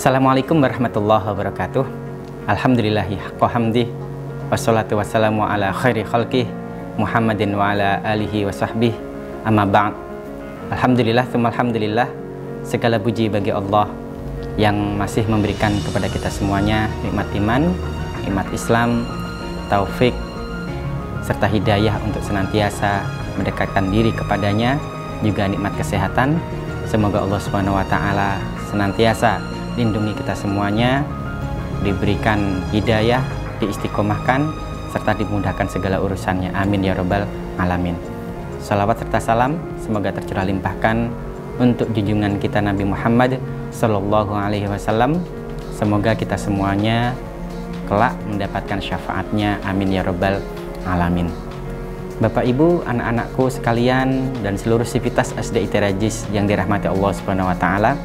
Assalamualaikum warahmatullahi wabarakatuh. Alhamdulillahi haqqa hamdih, wassalatu wassalamu ala khairi khalqih Muhammadin wa ala alihi wa sahbih, amma ba'd. Alhamdulillah, alhamdulillah, segala puji bagi Allah yang masih memberikan kepada kita semuanya nikmat iman, nikmat Islam, taufik, serta hidayah untuk senantiasa mendekatkan diri kepadanya, juga nikmat kesehatan. Semoga Allah Subhanahu wa Ta'ala senantiasa lindungi kita semuanya, diberikan hidayah, diistiqomahkan, serta dimudahkan segala urusannya. Amin ya rabbal alamin. Salawat serta salam semoga tercurah limpahkan untuk junjungan kita Nabi Muhammad Sallallahu Alaihi Wasallam. Semoga kita semuanya kelak mendapatkan syafaatnya. Amin ya rabbal alamin. Bapak Ibu, anak-anakku sekalian, dan seluruh sivitas SDIT Rajis yang dirahmati Allah Subhanahu wa Ta'ala,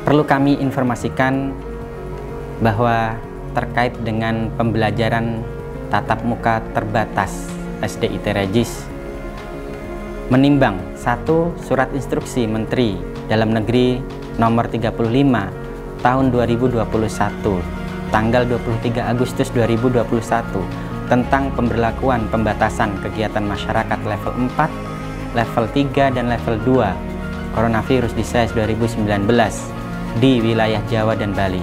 perlu kami informasikan bahwa terkait dengan pembelajaran tatap muka terbatas SDIT Rajis, menimbang 1. Surat Instruksi Menteri Dalam Negeri Nomor 35 Tahun 2021 tanggal 23 Agustus 2021 tentang pemberlakuan pembatasan kegiatan masyarakat level 4, level 3, dan level 2 Coronavirus Disease 2019 di wilayah Jawa dan Bali.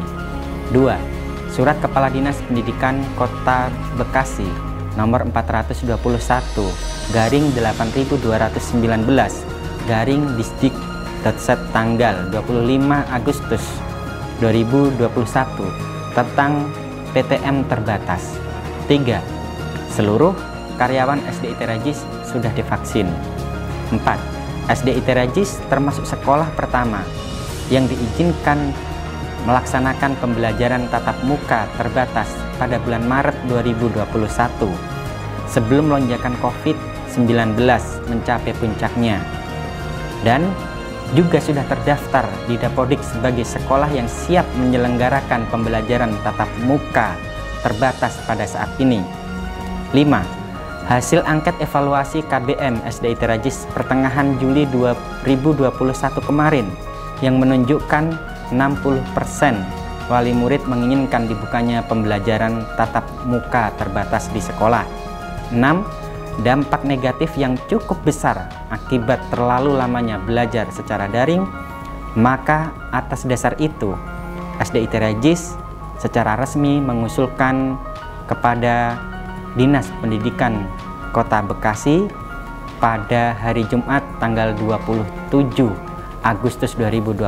2. Surat Kepala Dinas Pendidikan Kota Bekasi nomor 421 garing 8219 garing Distrik.set tanggal 25 Agustus 2021 tentang PTM terbatas. 3. Seluruh karyawan SDIT Rajis sudah divaksin. 4. SDIT Rajis termasuk sekolah pertama yang diizinkan melaksanakan pembelajaran tatap muka terbatas pada bulan Maret 2021 sebelum lonjakan COVID-19 mencapai puncaknya, dan juga sudah terdaftar di Dapodik sebagai sekolah yang siap menyelenggarakan pembelajaran tatap muka terbatas pada saat ini. 5. Hasil angket evaluasi KBM SDIT Rajis pertengahan Juli 2021 kemarin yang menunjukkan 60% wali murid menginginkan dibukanya pembelajaran tatap muka terbatas di sekolah. 6. Dampak negatif yang cukup besar akibat terlalu lamanya belajar secara daring. Maka atas dasar itu SDIT Rajis secara resmi mengusulkan kepada Dinas Pendidikan Kota Bekasi pada hari Jumat tanggal 27 Agustus 2021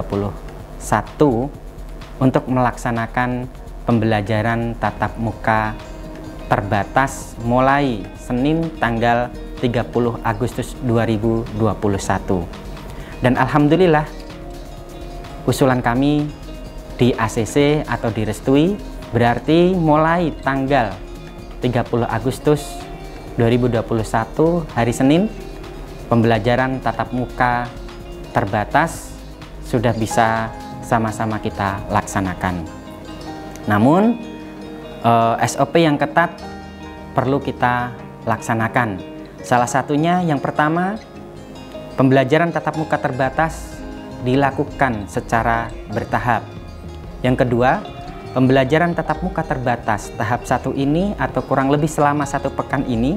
untuk melaksanakan pembelajaran tatap muka terbatas mulai Senin tanggal 30 Agustus 2021. Dan alhamdulillah usulan kami di ACC atau direstui, berarti mulai tanggal 30 Agustus 2021 hari Senin pembelajaran tatap muka terbatas sudah bisa sama-sama kita laksanakan. Namun SOP yang ketat perlu kita laksanakan. Salah satunya yang pertama, pembelajaran tatap muka terbatas dilakukan secara bertahap. Yang kedua, pembelajaran tatap muka terbatas tahap 1 ini atau kurang lebih selama 1 pekan ini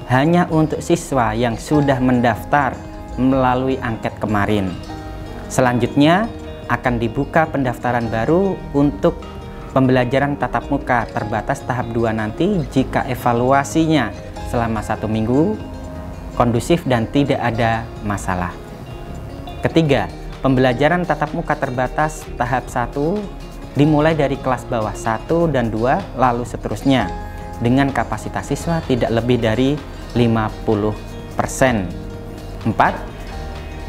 hanya untuk siswa yang sudah mendaftar melalui angket kemarin. Selanjutnya akan dibuka pendaftaran baru untuk pembelajaran tatap muka terbatas tahap 2 nanti jika evaluasinya selama 1 minggu kondusif dan tidak ada masalah. Ketiga, pembelajaran tatap muka terbatas tahap 1 dimulai dari kelas bawah 1 dan 2 lalu seterusnya dengan kapasitas siswa tidak lebih dari 50%. 4.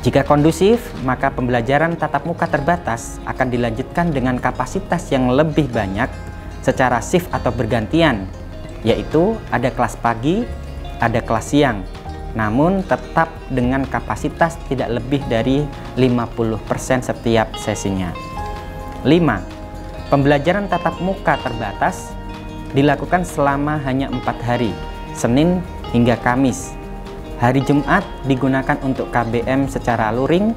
Jika kondusif, maka pembelajaran tatap muka terbatas akan dilanjutkan dengan kapasitas yang lebih banyak secara shift atau bergantian, yaitu ada kelas pagi, ada kelas siang, namun tetap dengan kapasitas tidak lebih dari 50% setiap sesinya. 5. Pembelajaran tatap muka terbatas dilakukan selama hanya 4 hari, Senin hingga Kamis. Hari Jumat digunakan untuk KBM secara luring,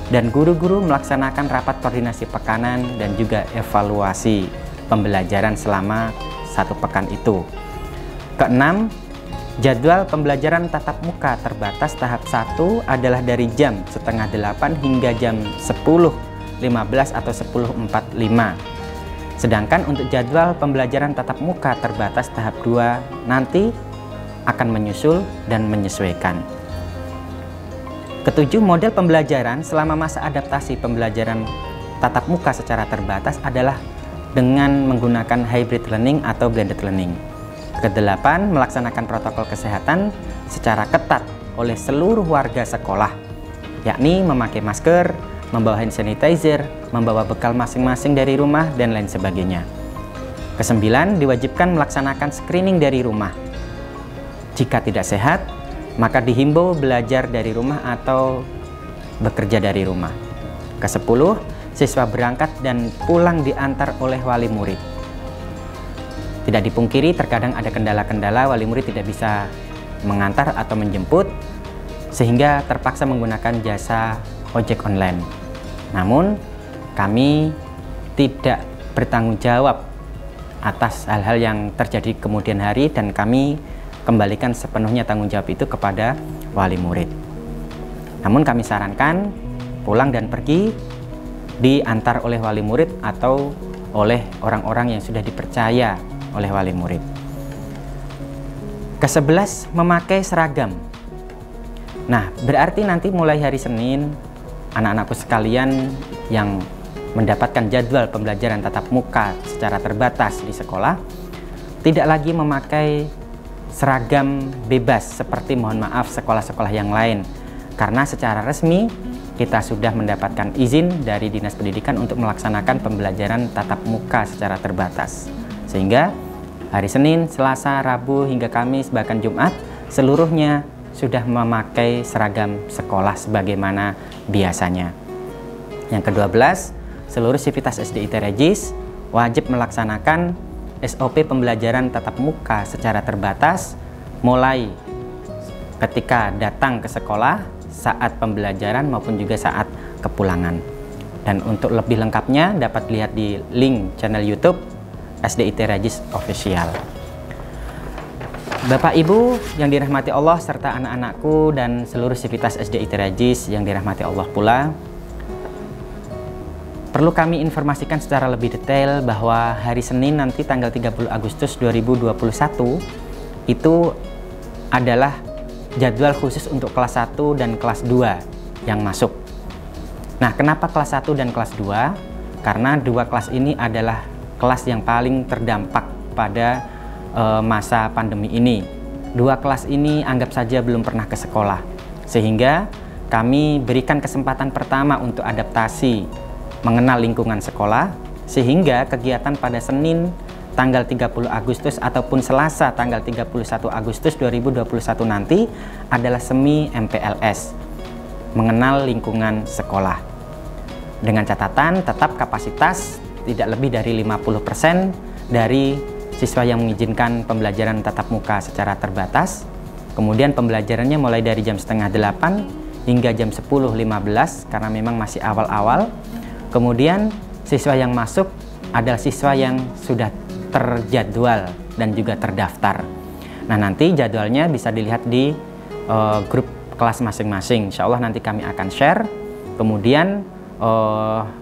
dan guru-guru melaksanakan rapat koordinasi pekanan dan juga evaluasi pembelajaran selama 1 pekan itu. Keenam, jadwal pembelajaran tatap muka terbatas tahap 1 adalah dari jam 7:30 hingga jam 10:15 atau 10:45. Sedangkan untuk jadwal pembelajaran tatap muka terbatas tahap 2 nanti akan menyusul dan menyesuaikan. Ketujuh, model pembelajaran selama masa adaptasi pembelajaran tatap muka secara terbatas adalah dengan menggunakan hybrid learning atau blended learning. Kedelapan, melaksanakan protokol kesehatan secara ketat oleh seluruh warga sekolah, yakni memakai masker, membawa hand sanitizer, membawa bekal masing-masing dari rumah, dan lain sebagainya. Kesembilan, diwajibkan melaksanakan screening dari rumah. Jika tidak sehat, maka dihimbau belajar dari rumah atau bekerja dari rumah. Kesepuluh, siswa berangkat dan pulang diantar oleh wali murid. Tidak dipungkiri terkadang ada kendala-kendala wali murid tidak bisa mengantar atau menjemput, sehingga terpaksa menggunakan jasa ojek online. Namun, kami tidak bertanggung jawab atas hal-hal yang terjadi kemudian hari, dan kami kembalikan sepenuhnya tanggung jawab itu kepada wali murid. Namun kami sarankan pulang dan pergi diantar oleh wali murid atau oleh orang-orang yang sudah dipercaya oleh wali murid. Ke-11, memakai seragam. Nah, berarti nanti mulai hari Senin, anak-anakku sekalian yang mendapatkan jadwal pembelajaran tatap muka secara terbatas di sekolah tidak lagi memakai seragam bebas seperti, mohon maaf, sekolah-sekolah yang lain, karena secara resmi kita sudah mendapatkan izin dari Dinas Pendidikan untuk melaksanakan pembelajaran tatap muka secara terbatas, sehingga hari Senin, Selasa, Rabu hingga Kamis bahkan Jumat seluruhnya sudah memakai seragam sekolah sebagaimana biasanya. Yang ke-12, seluruh sivitas SDIT Regis wajib melaksanakan SOP pembelajaran tatap muka secara terbatas mulai ketika datang ke sekolah, saat pembelajaran maupun juga saat kepulangan. Dan untuk lebih lengkapnya dapat lihat di link channel YouTube SDIT Regis Official. Bapak Ibu yang dirahmati Allah serta anak-anakku dan seluruh sivitas SDIT Regis yang dirahmati Allah pula, perlu kami informasikan secara lebih detail bahwa hari Senin nanti tanggal 30 Agustus 2021 itu adalah jadwal khusus untuk kelas 1 dan kelas 2 yang masuk. Nah, kenapa kelas 1 dan kelas 2? Karena dua kelas ini adalah kelas yang paling terdampak pada masa pandemi ini. Dua kelas ini anggap saja belum pernah ke sekolah, sehingga kami berikan kesempatan pertama untuk adaptasi mengenal lingkungan sekolah, sehingga kegiatan pada Senin tanggal 30 Agustus ataupun Selasa tanggal 31 Agustus 2021 nanti adalah semi MPLS, mengenal lingkungan sekolah. Dengan catatan tetap kapasitas tidak lebih dari 50% dari siswa yang mengizinkan pembelajaran tatap muka secara terbatas. Kemudian pembelajarannya mulai dari jam 7:30 hingga jam 10:15 karena memang masih awal-awal. Kemudian siswa yang masuk adalah siswa yang sudah terjadwal dan juga terdaftar. Nah, nanti jadwalnya bisa dilihat di grup kelas masing-masing. Insya Allah nanti kami akan share. Kemudian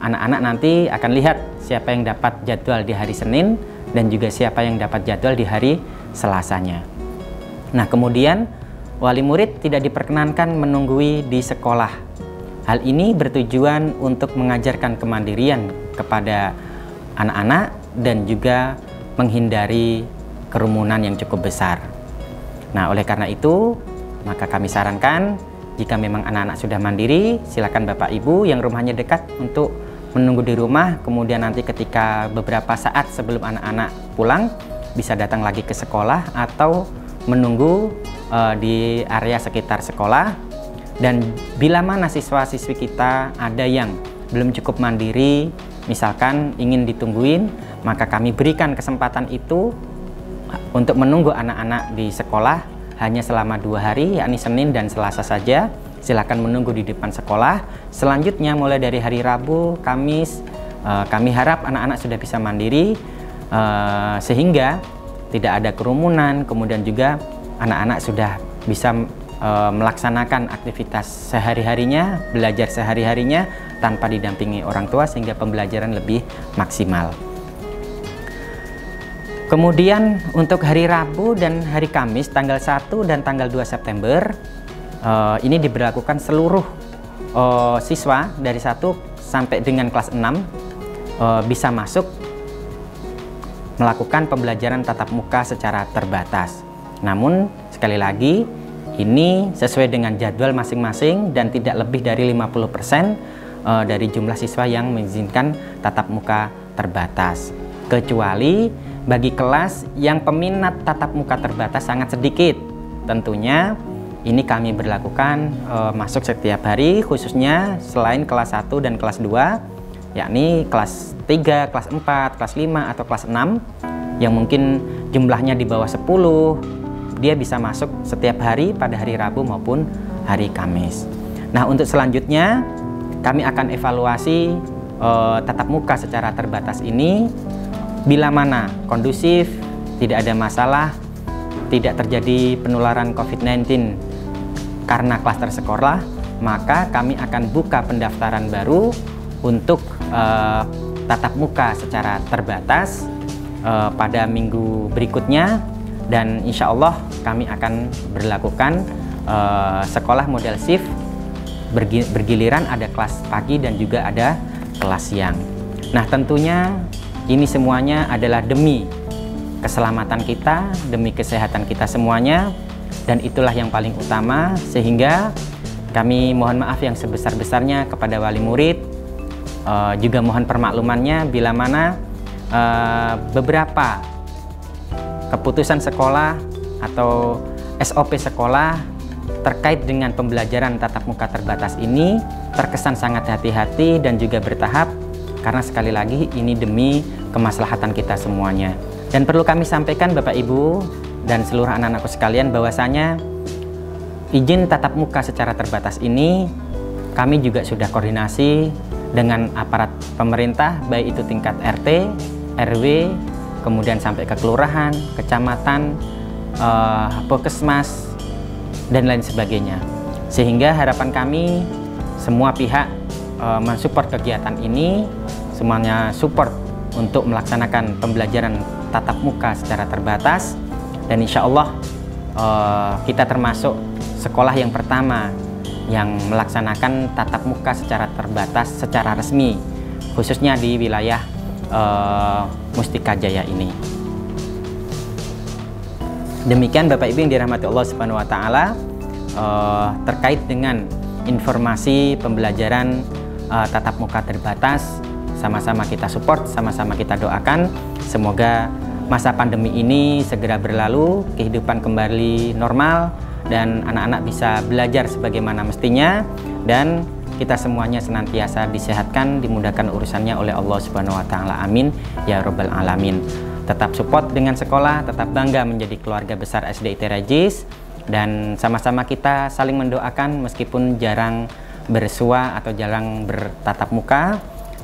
anak-anak nanti akan lihat siapa yang dapat jadwal di hari Senin dan juga siapa yang dapat jadwal di hari Selasanya. Nah, kemudian wali murid tidak diperkenankan menunggui di sekolah. Hal ini bertujuan untuk mengajarkan kemandirian kepada anak-anak dan juga menghindari kerumunan yang cukup besar. Nah, oleh karena itu, maka kami sarankan jika memang anak-anak sudah mandiri, silakan Bapak Ibu yang rumahnya dekat untuk menunggu di rumah. Kemudian nanti ketika beberapa saat sebelum anak-anak pulang, bisa datang lagi ke sekolah atau menunggu di area sekitar sekolah. Dan bila mana siswa-siswi kita ada yang belum cukup mandiri, misalkan ingin ditungguin, maka kami berikan kesempatan itu untuk menunggu anak-anak di sekolah hanya selama 2 hari, yakni Senin dan Selasa saja, silakan menunggu di depan sekolah. Selanjutnya mulai dari hari Rabu, Kamis, kami harap anak-anak sudah bisa mandiri, sehingga tidak ada kerumunan, kemudian juga anak-anak sudah bisa melaksanakan aktivitas sehari-harinya, belajar sehari-harinya tanpa didampingi orang tua, sehingga pembelajaran lebih maksimal. Kemudian untuk hari Rabu dan hari Kamis tanggal 1 dan tanggal 2 September ini diberlakukan seluruh siswa dari 1 sampai dengan kelas 6 bisa masuk melakukan pembelajaran tatap muka secara terbatas. Namun sekali lagi ini sesuai dengan jadwal masing-masing dan tidak lebih dari 50% dari jumlah siswa yang mengizinkan tatap muka terbatas. Kecuali bagi kelas yang peminat tatap muka terbatas sangat sedikit. Tentunya ini kami berlakukan masuk setiap hari, khususnya selain kelas 1 dan kelas 2, yakni kelas 3, kelas 4, kelas 5, atau kelas 6 yang mungkin jumlahnya di bawah 10, dia bisa masuk setiap hari pada hari Rabu maupun hari Kamis. Nah, untuk selanjutnya kami akan evaluasi tatap muka secara terbatas ini. Bila mana kondusif, tidak ada masalah, tidak terjadi penularan COVID-19 karena klaster sekolah, maka kami akan buka pendaftaran baru untuk tatap muka secara terbatas pada minggu berikutnya, dan insya Allah kami akan berlakukan sekolah model shift bergiliran, ada kelas pagi dan juga ada kelas siang. Nah, tentunya ini semuanya adalah demi keselamatan kita, demi kesehatan kita semuanya, dan itulah yang paling utama, sehingga kami mohon maaf yang sebesar-besarnya kepada wali murid, juga mohon permaklumannya bila mana beberapa keputusan sekolah atau SOP sekolah terkait dengan pembelajaran tatap muka terbatas ini terkesan sangat hati-hati dan juga bertahap, karena sekali lagi ini demi kemaslahatan kita semuanya. Dan perlu kami sampaikan Bapak Ibu dan seluruh anak-anakku sekalian bahwasanya izin tatap muka secara terbatas ini kami juga sudah koordinasi dengan aparat pemerintah, baik itu tingkat RT, RW, kemudian sampai ke kelurahan, kecamatan, puskesmas, dan lain sebagainya. Sehingga harapan kami semua pihak mensupport kegiatan ini, semuanya support untuk melaksanakan pembelajaran tatap muka secara terbatas, dan insya Allah kita termasuk sekolah yang pertama yang melaksanakan tatap muka secara terbatas secara resmi, khususnya di wilayah Mustika Jaya ini. Demikian Bapak Ibu yang dirahmati Allah Subhanahu wa Ta'ala, terkait dengan informasi pembelajaran tatap muka terbatas. Sama-sama kita support, sama-sama kita doakan semoga masa pandemi ini segera berlalu, kehidupan kembali normal, dan anak-anak bisa belajar sebagaimana mestinya, dan kita semuanya senantiasa disehatkan, dimudahkan urusannya oleh Allah Subhanahu wa Ta'ala. Amin ya Rabbal Alamin. Tetap support dengan sekolah, tetap bangga menjadi keluarga besar SD IT Regis, dan sama-sama kita saling mendoakan meskipun jarang bersua atau jarang bertatap muka.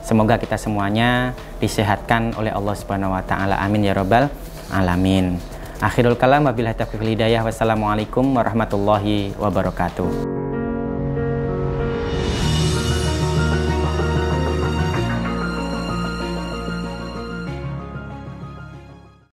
Semoga kita semuanya disehatkan oleh Allah Subhanahu wa Ta'ala. Amin ya Rabbal Alamin. Akhirul kalam, wabillahi taufiq wal hidayah. Wassalamualaikum warahmatullahi wabarakatuh.